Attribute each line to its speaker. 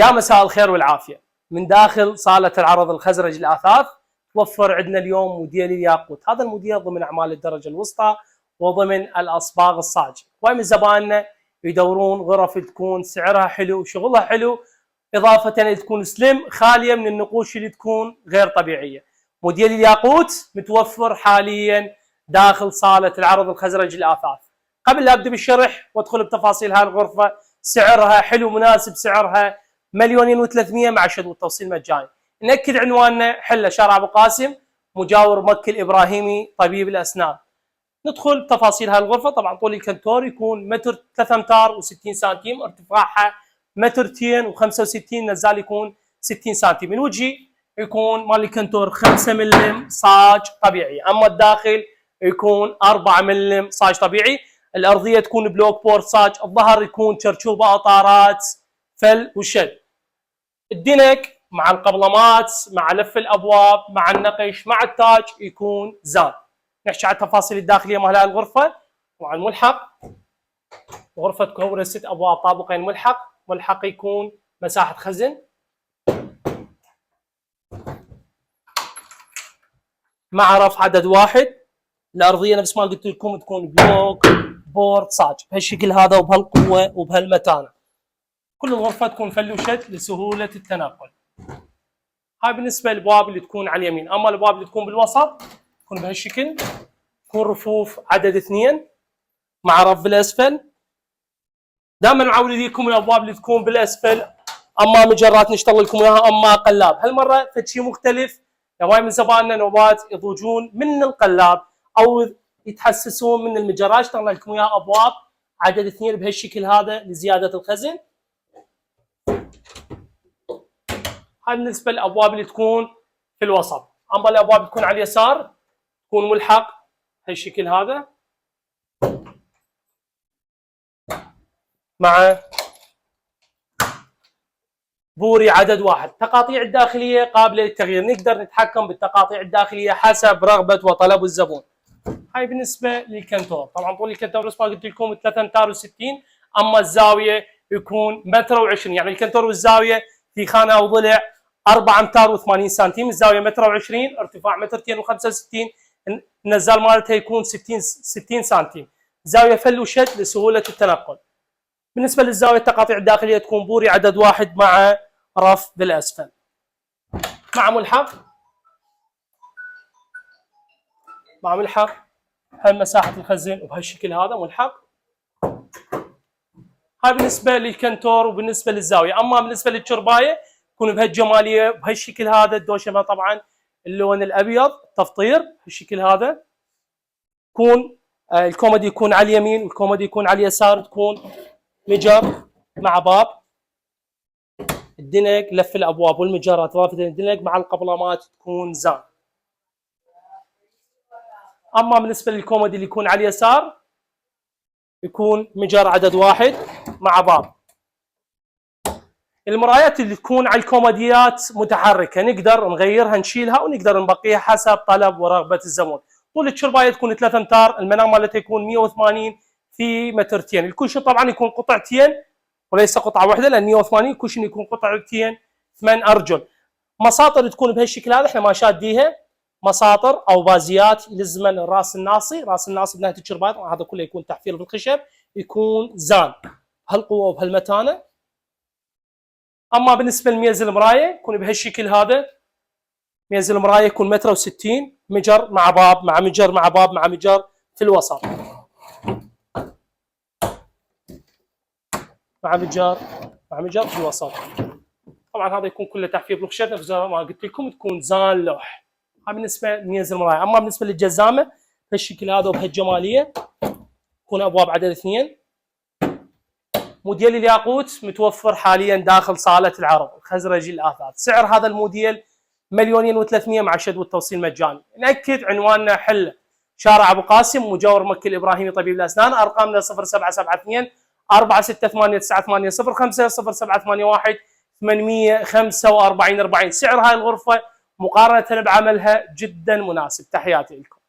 Speaker 1: يا مساء الخير والعافية. من داخل صالة العرض الخزرج الأثاث توفر عندنا اليوم موديل الياقوت. هذا الموديل ضمن أعمال الدرجة الوسطى وضمن الأصباغ الصاج. هواي من زبائننا يدورون غرف تكون سعرها حلو وشغلها حلو، إضافة إلى تكون سلم خالية من النقوش اللي تكون غير طبيعية. موديل الياقوت متوفر حاليا داخل صالة العرض الخزرج الأثاث. قبل لا أبدأ بالشرح وأدخل بتفاصيل هاي الغرفة، سعرها حلو مناسب، سعرها 1,300,000 مع شهر التوصيل مجاني. نأكد عنواننا حلة شارع أبو قاسم مجاور مكي الإبراهيمي طبيب الأسنان. ندخل بتفاصيل هاي الغرفة. طبعا طول الكنتور يكون متر 3 أمتار و60 سنتيم، ارتفاعها مترتين و65، نزال يكون 60 سنتيم. الوجهي يكون مال الكنتور 5 ملم صاج طبيعي، أما الداخل يكون 4 ملم صاج طبيعي. الأرضية تكون بلوك بورد صاج، الظهر يكون شرشوبة أطارات فل وشد. الدنك مع القبلمات مع لف الابواب مع النقش مع التاج يكون زان. نحكي عن التفاصيل الداخليه مال هاي الغرفه. طبعا ملحق غرفه تكون 6 ابواب طابقين ملحق يكون مساحه خزن مع رف عدد واحد. الارضيه نفس ما قلت لكم تكون بلوك بورد صاج بهالشكل هذا وبهالقوه وبهالمتانه. كل الغرفة تكون فل وشد لسهولة التنقل. هاي بالنسبة للابواب اللي تكون على اليمين، أما الابواب اللي تكون بالوسط تكون بهالشكل، تكون رفوف عدد 2 مع رف بالأسفل. دائما نعود لكم الابواب اللي تكون بالأسفل أما مجرات نشتغل لكم إياها أما قلاب. هالمرة فد شيء مختلف، هواي من زبائننا نوبات يضوجون من القلاب أو يتحسسون من المجرات، اشتغل لكم إياها أبواب عدد 2 بهالشكل هذا لزيادة الخزن. هاي بالنسبة للأبواب اللي تكون في الوسط. أما الأبواب اللي تكون على اليسار تكون ملحق هالشكل هذا مع بوري عدد واحد. تقاطيع الداخلية قابلة للتغيير، نقدر نتحكم بالتقاطيع الداخلية حسب رغبة وطلب الزبون. هاي بالنسبة للكنتور. طبعا طول الكنتور نفس ما قلت لكم 3 أمتار و60، أما الزاوية يكون متر و20، يعني الكنتور والزاوية في خانة أو ضلع 4 أمتار و80 سنتيم، الزاوية متر و20، ارتفاع مترتين و65، النزال مالتها يكون 60 سنتيم. زاوية فل وشد لسهولة التنقل. بالنسبة للزاوية التقاطيع الداخلية تكون بوري عدد واحد مع رف بالأسفل مع ملحق هاي مساحة الخزن وبهالشكل هذا ملحق. هاي بالنسبة للكنتور وبالنسبة للزاوية. أما بالنسبة للشرباية تكون بهالجمالية بهالشكل هذا. الدوشمة طبعا اللون الأبيض تفطير بهالشكل هذا. يكون الكومودي يكون على اليمين والكومودي يكون على اليسار، تكون مجر مع باب. الدنك لف الأبواب والمجرات إضافة الدنك مع القبلمات تكون زان. أما بالنسبة للكومودي اللي يكون على اليسار يكون مجر عدد واحد مع باب. المرايات اللي تكون على الكوموديات متحركة نقدر نغيرها نشيلها ونقدر نبقيها حسب طلب ورغبة الزبون. طول الشرباية تكون 3 أمتار، المنام مالتها يكون 180 في مترتين. الكوشن طبعا يكون قطعتين وليس قطعة واحدة، لأن 180 الكوشن يكون قطعتين 8 أرجل. مساطر تكون بهالشكل هذا، احنا ما شاديها مساطر أو بازيات يلزمن الراس الناصي، راس الناصي بنهاية الشرباية. هذا كله يكون تحفير بالخشب، يكون زان بهالقوة وبهالمتانة. أما بالنسبة لميز المراية يكون بهالشكل هذا. ميز المراية يكون متر و60، مجر مع باب مع مجر مع باب مع مجر في الوسط مع مجر في الوسط. طبعا هذا يكون كله تحفير بالخشب نفس ما قلت لكم، تكون زان لوح. هذا بالنسبة لميز المراية. أما بالنسبة للجزامة بهالشكل هذا وبهالجمالية تكون أبواب عدد 2. موديل الياقوت متوفر حاليا داخل صالة العرض الخزرج الآثاث. سعر هذا الموديل 1,300,000 مع شد والتوصيل مجاني. نأكد عنواننا حلة شارع أبو قاسم مجاور مكي الإبراهيمي طبيب الأسنان. أرقامنا 0772 468 980 0781 845 40. سعر هاي الغرفة مقارنة بعملها جدا مناسب. تحياتي لكم.